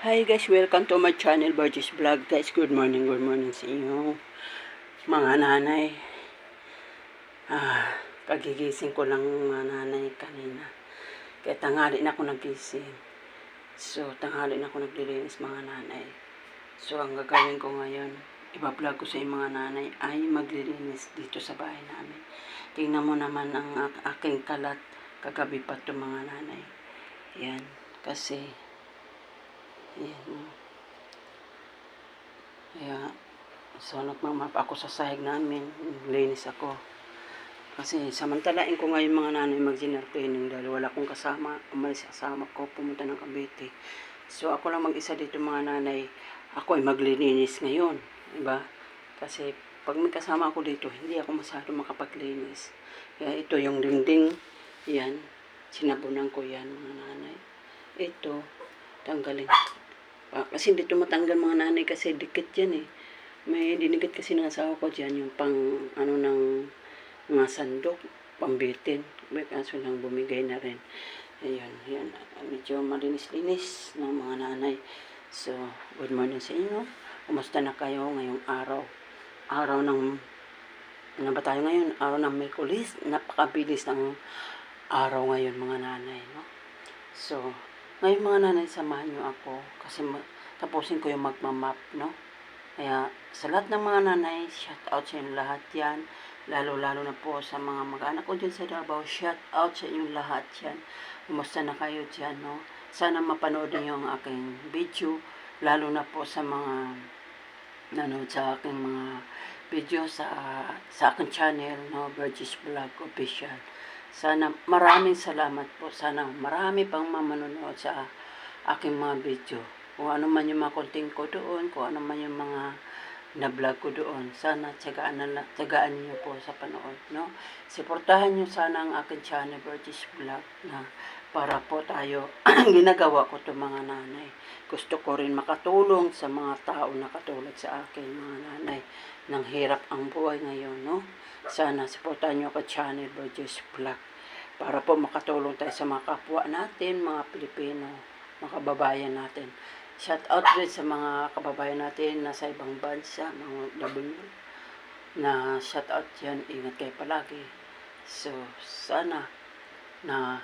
Hi guys, welcome to my channel, Burgess Vlog. Guys, good morning sa inyo mga nanay. Kagigising ko lang mga nanay kanina. Kaya tanghali na ako nagising. So, tanghali na ako naglilinis mga nanay. So, ang gagawin ko ngayon, iba-vlog ko sa mga nanay ay maglilinis dito sa bahay namin. Tingnan mo naman ang aking kalat kagabi pa to mga nanay. Yan, kasi yan. Kaya, so nagmamap ako sa sahig namin, linis ako. Kasi samantalain ko ngayon mga nanay mag-dinner cleaning dahil wala akong kasama, umalis kasama ko, pumunta ng Cavite. So ako lang mag-isa dito mga nanay, ako ay maglilinis ngayon, diba? Kasi pag may kasama ako dito, hindi ako masyado makapaglinis. Kaya ito yung dingding, yan, sinabunan ko yan mga nanay. Ito, tanggalin. Kasi hindi ito matanggal mga nanay kasi dikit yan eh. May dinikit kasi ng asawa ko dyan yung pang ano ng mga sandok, pambitin. May kaso lang bumigay na rin. Ayan, yan. Medyo malinis-linis ng mga nanay. So, good morning sa inyo. Kumusta na kayo ngayong araw? Araw ng, ano ba tayo ngayon? Araw ng Miyerkules. Napakabilis ng araw ngayon mga nanay. No? So, ngayon mga nanay, samahan nyo ako kasi tapusin ko yung magmamap, no? Kaya sa lahat ng mga nanay, shout out sa inyong lahat yan. Lalo-lalo na po sa mga mag-anak ko dyan sa Davao, shout out sa inyong lahat yan. Kumusta na kayo dyan, no? Sana mapanood niyo ang aking video, lalo na po sa mga nanood sa aking mga video sa aking channel, no? Burgess Vlog Official. Sana maraming salamat po. Sana marami pang mamanonood sa aking mga video. Kung ano man yung mga content ko doon, kung ano man yung mga na-vlog ko doon. Sana tiyagaan niyo po sa panood, no? Suportahan niyo sana ang aking channel, Burgess Vlog, na para po tayo, ginagawa ko to mga nanay. Gusto ko rin makatulong sa mga tao na katulad sa akin, mga nanay. Nang hirap ang buhay ngayon, no? Sana suportahan niyo ako channel, Burgess Vlog, para po makatulong tayo sa mga kapwa natin, mga Pilipino, mga kababayan natin. Shout out din sa mga kababayan natin na sa ibang bansa, mga W, na shout out yan, ingat kayo palagi. So, sana na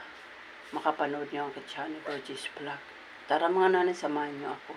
makapanood niyo ang channel Burgess Vlog. Tara mga nanay, samahan niyo ako.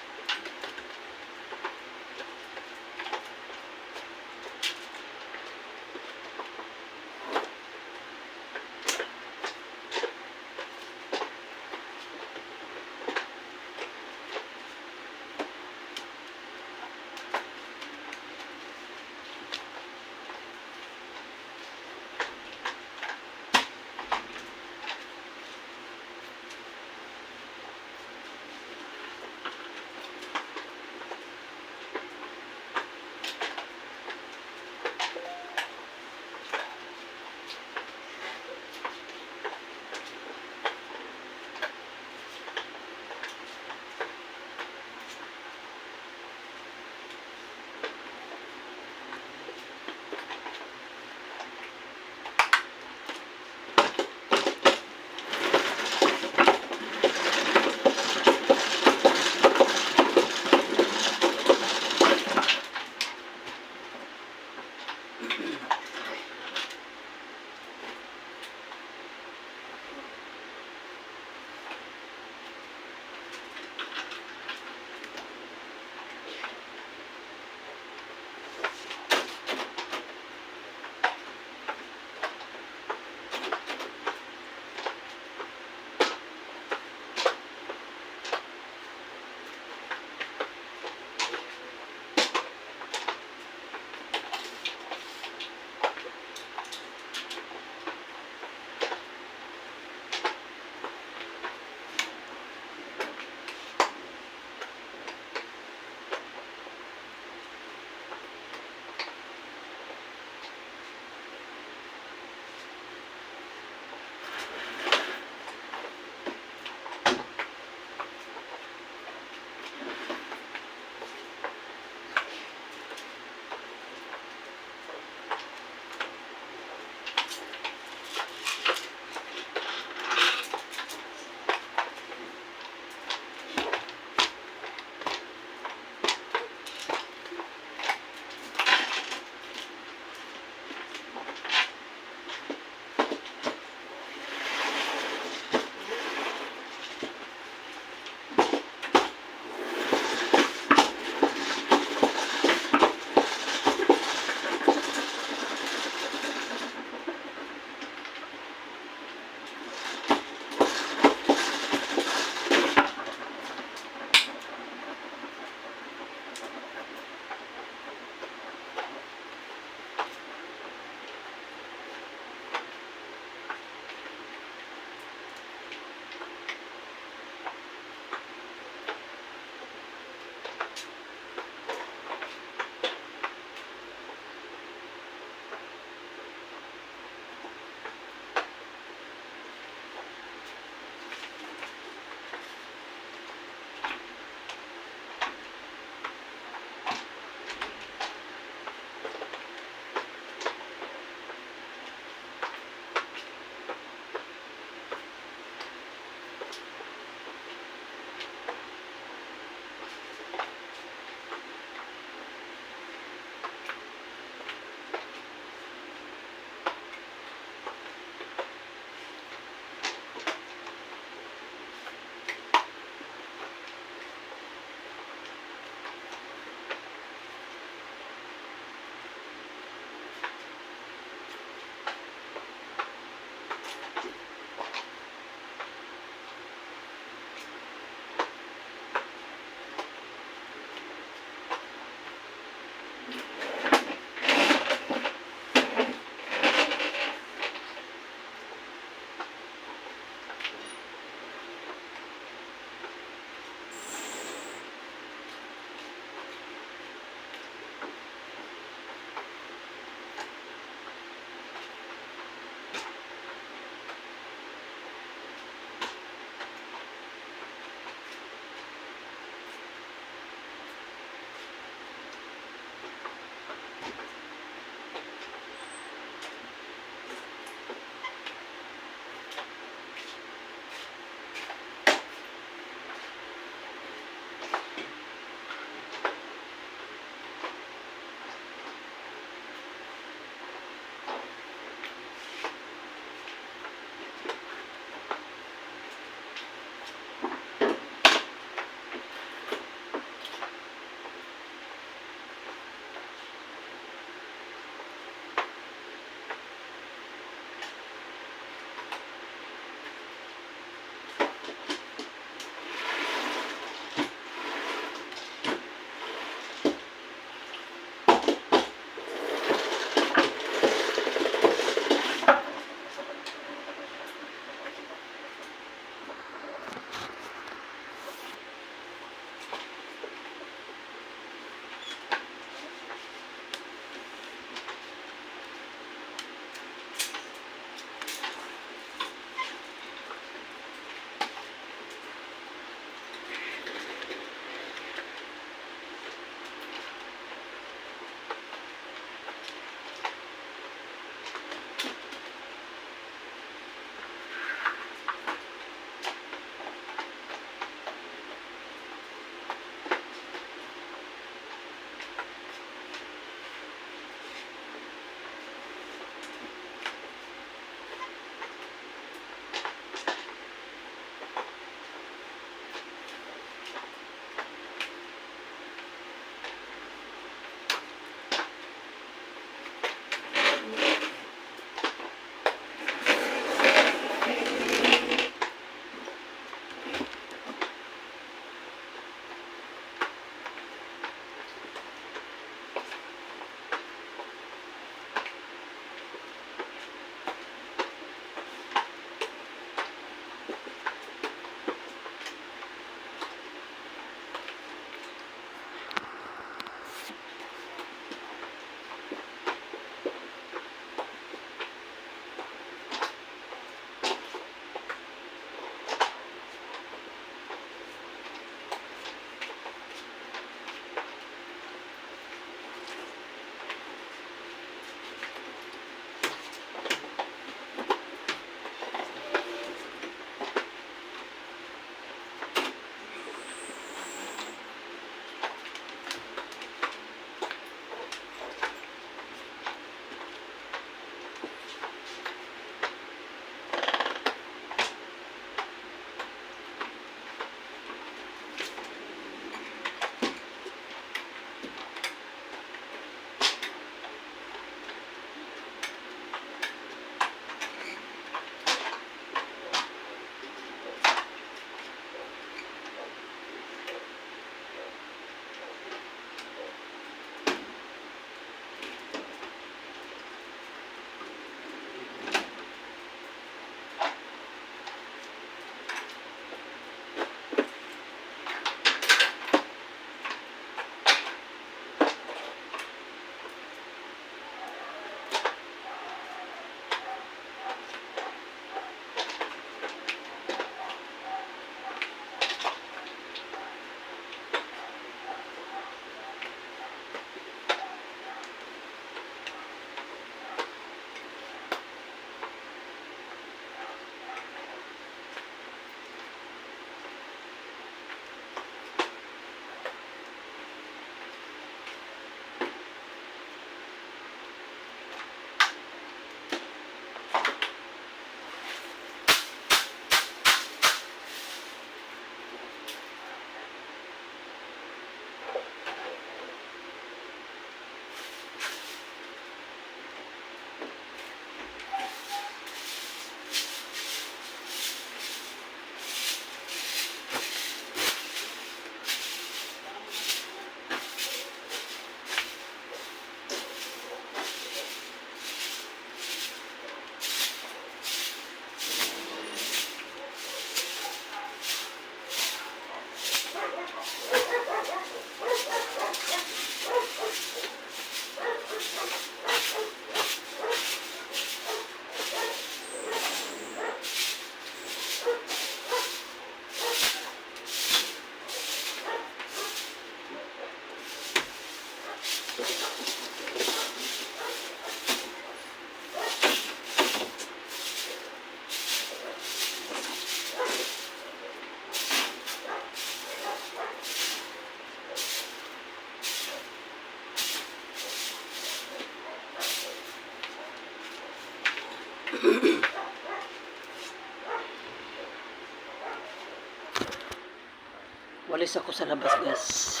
Walis ako sa labas, guys.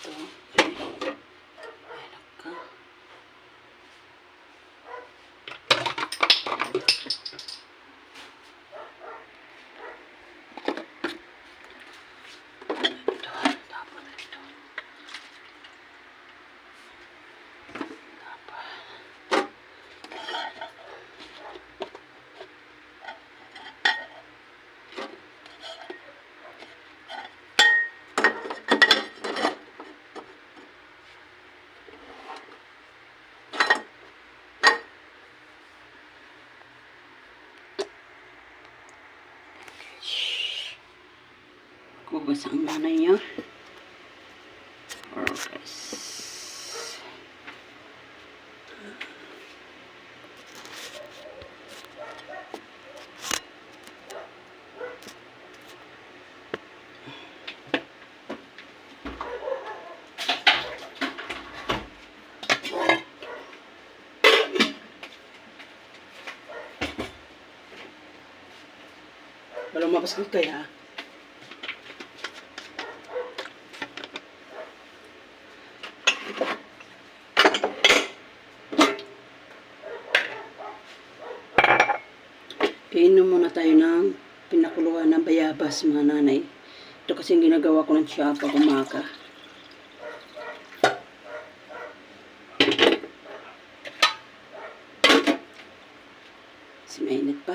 Ito. Ay, naka. Kugas ang nanay niya. Okay. Walang mapasal kaya. Iinom muna tayo ng pinakuluan ng bayabas, mga nanay. Ito kasi ginagawa ko ng siya pag umaga. Kasi mainit pa.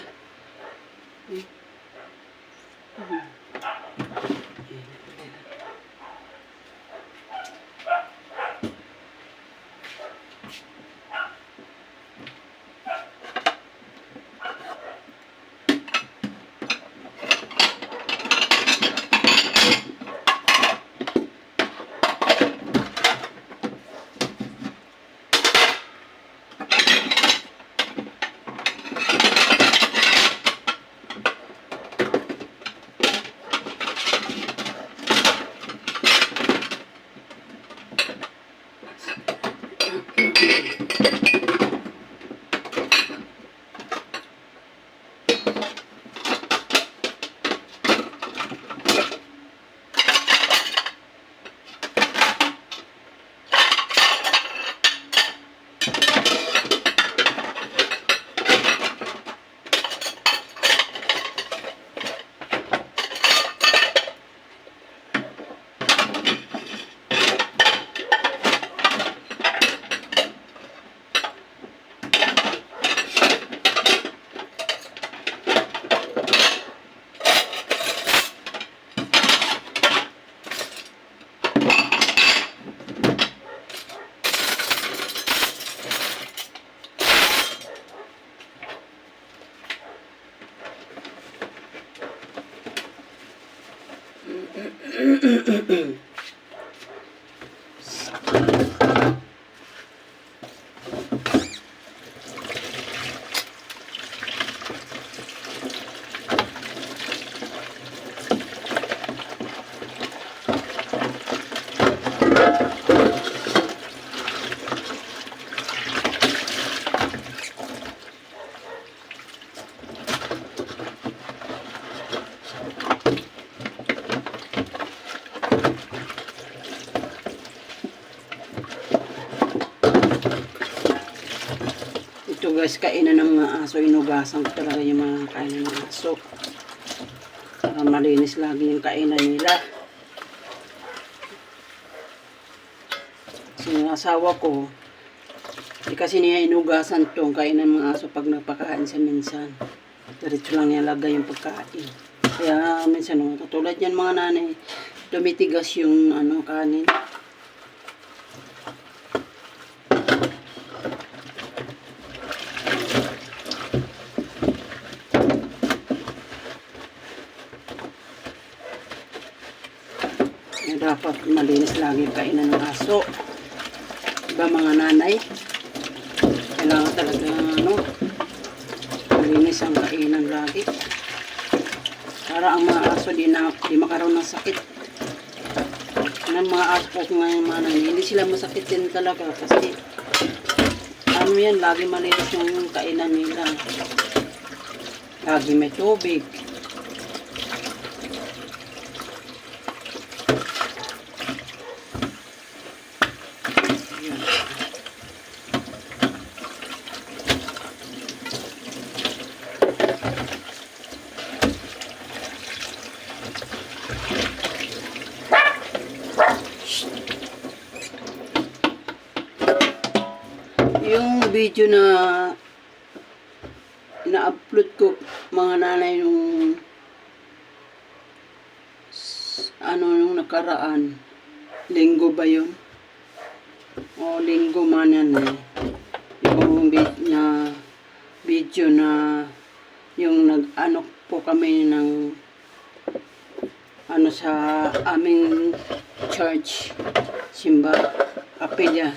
Ito guys, kainan ng mga aso. Inugasan ko talaga yung mga kainan ng aso. Para malinis lagi yung kainan nila. So, yung asawa ko, di kasi niya inugasan itong kainan ng mga aso pag nagpakain siya minsan. Diretso lang niya lagay yung pagkain. Kaya minsan, katulad yan mga nanay, tumitigas yung kanin. Dapat malinis lagi kainan ng aso. Diba mga nanay? Kailangan talaga malinis ang kainan lagi. Para ang mga aso di makaroon ng sakit. Ng mga aso po ngayon mga nanay, hindi sila masakit din talaga kasi ano yan, lagi malinis yung kainan nila. Lagi may tubig. Yung video na na-upload ko mga nanay nung nung nakaraan, linggo ba yun? O linggo man yan eh. Yung video na yung nag-ano po kami ng sa aming church, simba, kapilya.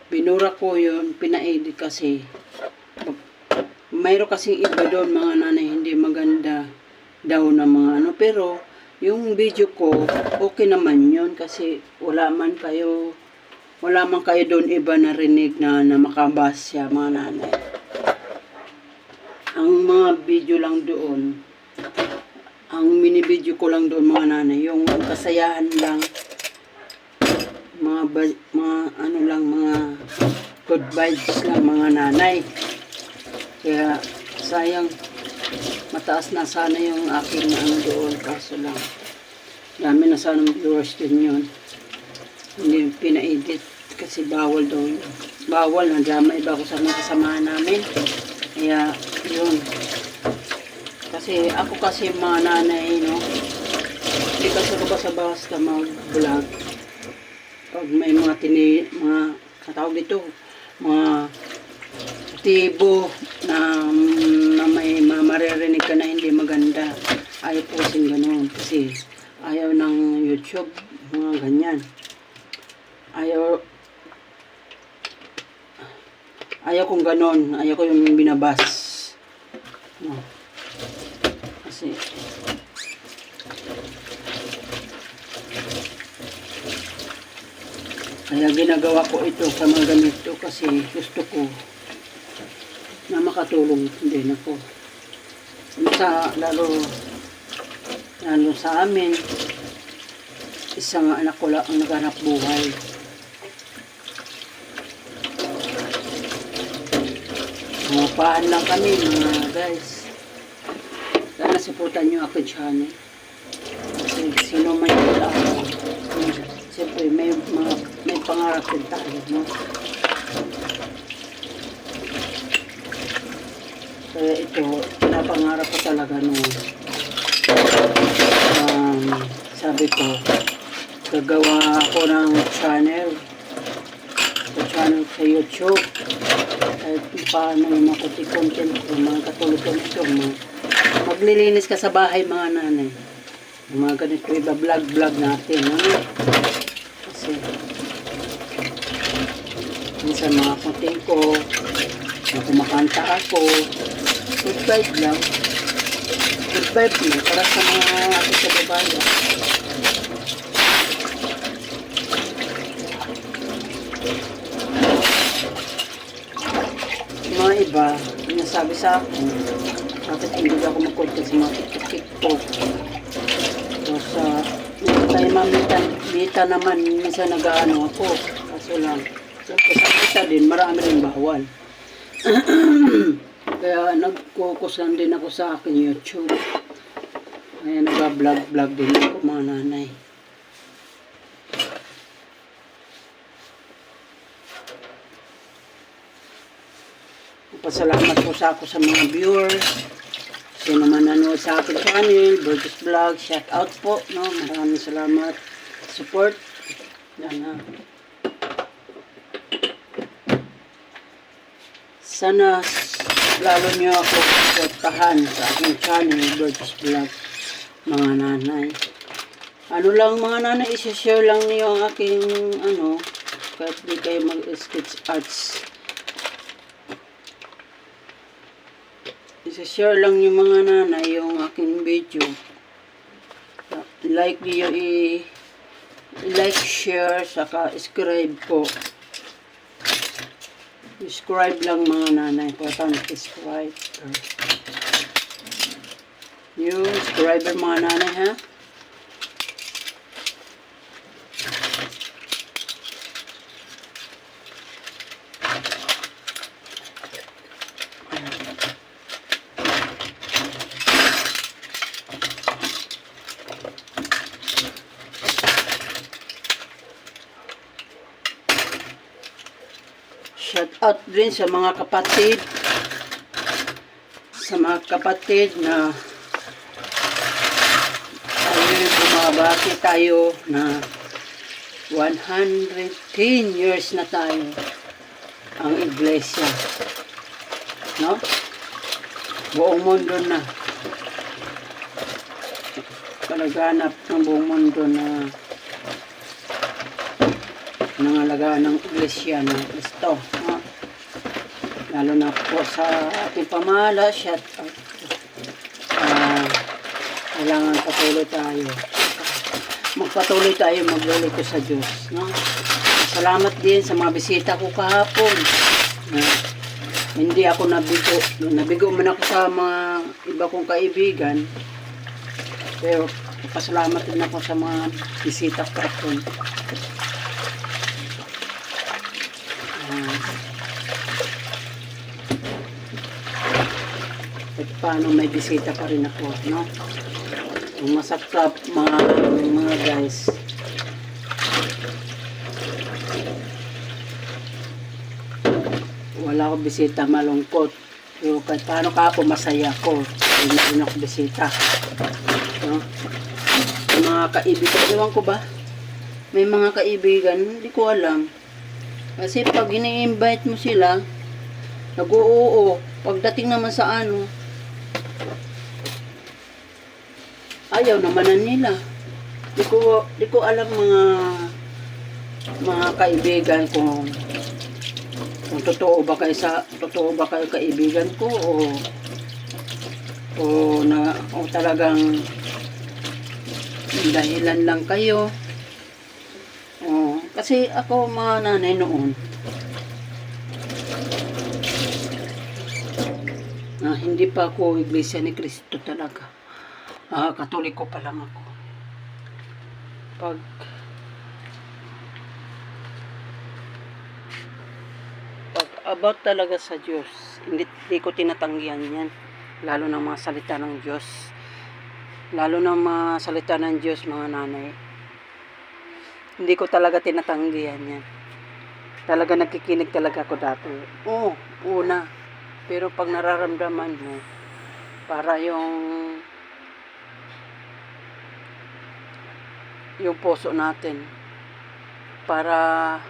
Binura ko yun, pina-edit kasi. Mayroon kasing iba doon mga nanay, hindi maganda daw na mga pero yung video ko, okay naman yun kasi wala man kayo doon iba narinig na makabasya mga nanay. Ang mga video lang doon, ang mini video ko lang doon mga nanay, yung kasayahan lang, mga good vibes lang mga nanay. Kaya sayang, mataas na sana yung aking doon, kaso lang dami na sana viewers din yun. Hindi pina-edit kasi bawal doon. Bawal, nadama iba ko sa mga kasamahan namin. Kaya yun. Kasi ako kasi mga nanay, hindi kasi ko basta-basta mag-vlog. Pag may mga katawag dito, mga tibo na may maririnig ka na hindi maganda. Ayaw po kasing gano'n kasi ayaw ng YouTube, mga ganyan. Ayaw kong gano'n. Ayaw ko yung binabas. Kasi kaya ginagawa ko ito sa mga ganito kasi gusto ko na makatulong din ako. Lalo sa amin, isang anak ko lang ang naghanap buhay. Mga paan lang kami mga guys. Sana supportan nyo ako channel. Kasi sino man yung ako. Siyempre may pangarap din tayo, no? Kaya ito, pinapangarap ko talaga noon. Sabi ko, gagawa ako ng channel sa YouTube. Kahit paano yung mga content ko, mga katulad ko ito, maglilinis ka sa bahay mga nanay. Yung mga ganito, iba-vlog natin, no? Kasi, minsan mga content ko, na kumakanta ako, good vibe lang. Good vibe lang, para sa mga ating sa babae. Mga iba, sinasabi sa akin, bakit hindi ako mag-content sa mga TikTok. So, tayo mamita naman, minsan nag-ano ako. Kaso lang, sa kita din, marami rin bawal. Kaya nag-focus lang din ako sa akin YouTube. Kaya nag-vlog din ako mga nanay. Pasalamat po ako sa mga viewers. Sino man nanood sa aking channel, Burgess Vlog, shout out po, no? Maraming salamat support. Yan, sana lalo nyo ako supportahan sa aking channel, Burgess Vlog, mga nanay. Ano lang mga nanay, isa-share lang niyo ang aking kahit di kayo mag-sketch arts. Isa-share lang yung mga nanay yung aking video. Like niyo, i-like, share, saka subscribe po. Describe lang mga nanay. Importante describe. Yung subscriber mga nanay ha. Shout out din sa mga kapatid na bumabati tayo na 110 years na tayo ang iglesia, no? Buong mundo na palaganap ng buong mundo na nangalagaan ng iglesia ng Cristo, no? Lalo na po sa ating pamahala. Shout out. Kailangan magpatuloy tayo maglulito sa Diyos, no? Salamat din sa mga bisita ko kahapon. Hindi ako nabigo man ako sa mga iba kong kaibigan, pero pasalamat din ako sa mga bisita ko kahapon. At paano may bisita pa rin ako, no? Ang masakap mga guys, wala akong bisita, malungkot. Pero kahit paano ka ako, masaya ako. Hindi rin ako bisita, no? Mga kaibigan, ewan ko ba? May mga kaibigan, hindi ko alam. Kasi pag ini-invite mo sila, nag-oo. Pagdating naman sa ayaw namanan nila. Di ko alam mga kaibigan kung totoo ba kayo kaibigan ko o talagang dahilan lang kayo. Kasi ako mga nanay noon, hindi pa ako Iglesia ni Cristo talaga. Katoliko pa lang ako. Pag about talaga sa Diyos, hindi ko tinatanggihan yan. Lalo ng mga salita ng Diyos. Lalo ng mga salita ng Diyos, mga nanay. Hindi ko talaga tinatanggihan yan. Talaga nagkikinig talaga ako dati. Una. Pero pag nararamdaman mo, para yung puso natin, para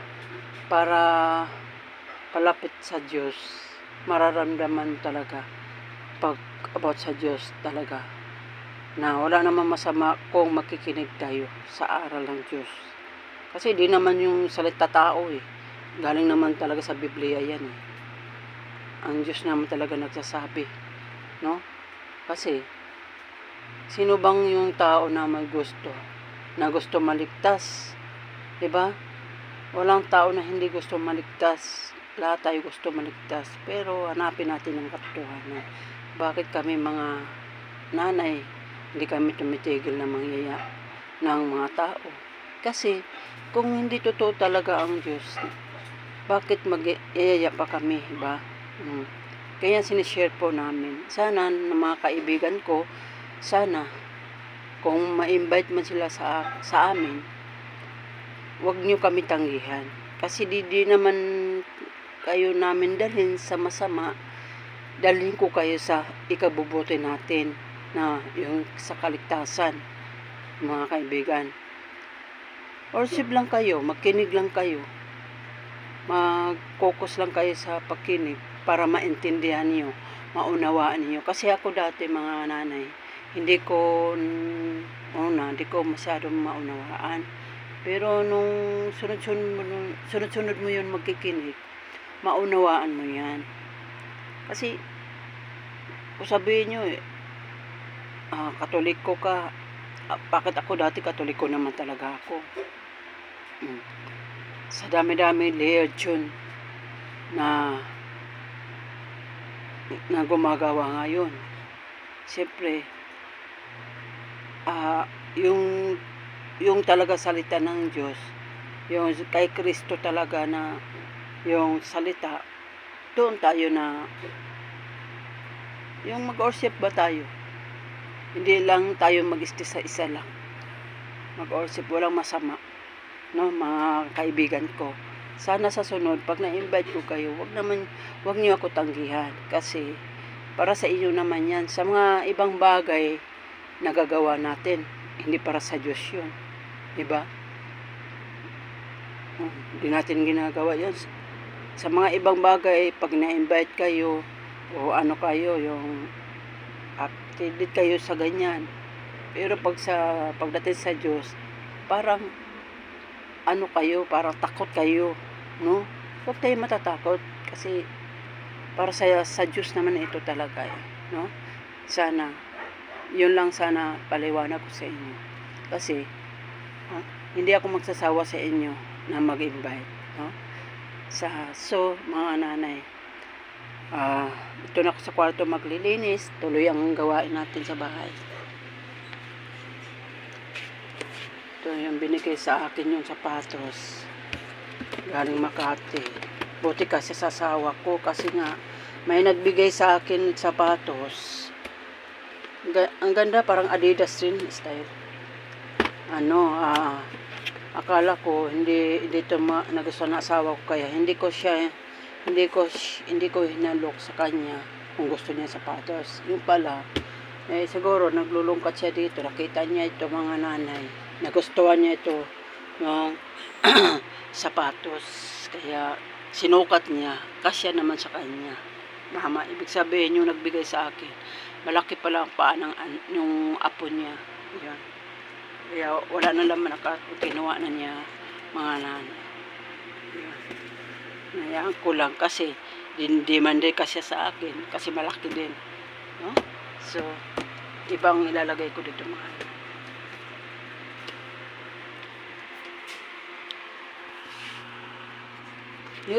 palapit sa Diyos, mararamdaman talaga pag about sa Diyos talaga na wala naman masama kung makikinig tayo sa aral ng Diyos. Kasi di naman yung salita tao galing naman talaga sa Biblia yan Ang Diyos naman talaga nagsasabi, no? Kasi sino bang yung tao na may gusto maligtas, 'di ba? Walang tao na hindi gusto maligtas. Lahat tayo gusto maligtas, pero hanapin natin ang katotohanan. Bakit kami mga nanay hindi kami tumitigil na mangyaya ng mga tao? Kasi kung hindi totoo talaga ang Diyos, bakit mag-iyaya pa kami, ba? Kaya sinishare po namin. Sana ng mga kaibigan ko, sana kung ma-invite man sila sa amin, wag nyo kami tanggihan. Kasi di naman kayo namin dalhin sa masama. Dalhin ko kayo sa ikabubuti natin na yung sa kaligtasan, mga kaibigan. Worship lang kayo, magkinig lang kayo. Mag-focus lang kayo sa pagkinig para maintindihan niyo, maunawaan niyo. Kasi ako dati mga nanay, hindi ko masyadong maunawaan. Pero nung sunod-sunod mo yun magkikinig, maunawaan mo yan. Kasi kung sabihin nyo Katoliko ka, bakit ako dati Katoliko naman talaga ako. Sa dami-dami religion, na gumagawa ngayon. Siyempre, yung talaga salita ng Diyos, yung kay Kristo talaga na yung salita, doon tayo na yung mag-worship ba tayo? Hindi lang tayo mag-isti sa isa lang. Mag-worship, walang masama. No, mga kaibigan ko. Sana sa sunod, pag na-invite ko kayo, wag niyo ako tanggihan. Kasi, para sa inyo naman yan. Sa mga ibang bagay, nagagawa natin. Hindi para sa Diyos yun. Diba? Hindi natin ginagawa yan. Sa mga ibang bagay, pag na-invite kayo, o ano kayo, yung activate kayo sa ganyan. Pero pagdating sa Diyos, parang ano kayo, parang takot kayo, no? Huwag tayo matatakot kasi para sa Diyos naman ito talaga, no? Sana, yun lang sana paliwanag ko sa inyo. Kasi, hindi ako magsasawa sa inyo na mag-invite, no? So, mga nanay, ito na ako sa kwarto maglilinis, tuloy ang gawain natin sa bahay. Ito yung binigay sa akin yung sapatos. Galing Makati. Buti kasi sa asawa ko kasi nga may nagbigay sa akin sapatos. Ang ganda, parang Adidas rin style. Akala ko hindi ito nagustuhan ng asawa ko kaya hindi ko hinalok sa kanya kung gusto niya sapatos. Yung pala siguro naglulungkat siya dito, nakita niya ito mga nanay, nagustuhan niya ito yung sapatos, kaya sinukat niya, kasya naman sa kanya. Mama, ibig sabihin yung nagbigay sa akin, malaki pala ang paa ng yung apo niya. Yan. Kaya wala na naman kinuha na niya mga nanay. Yan. Nayaan ko lang kasi hindi kasya sa akin kasi malaki din, no? So ibang ilalagay ko dito mga nanay.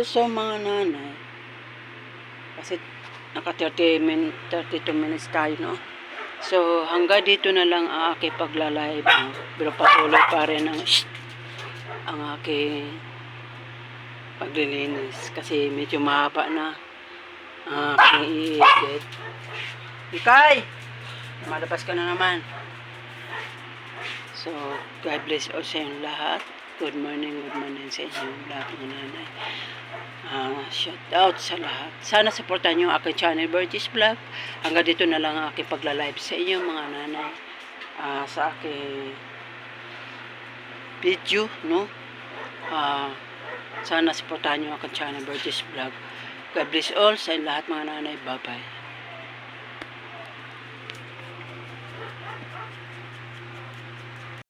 So mga nanay, kasi naka 32 minutes tayo, no? So hanggang dito na lang ang aking paglalive, no? Pero patuloy pa rin ang aking paglilinis kasi medyo mahaba na i-edit. Ikay! Malabas ka na naman. So, God bless all sa inyo lahat. Good morning sa inyong lahat mga nanay. Shout out sa lahat. Sana supportan nyo ang aking channel, Burgess Vlog. Hanggang dito na lang ang aking pagla-live sa inyo mga nanay. Sa aking video, no? Sana supportan nyo ang aking channel, Burgess Vlog. God bless all sa lahat mga nanay. Bye-bye.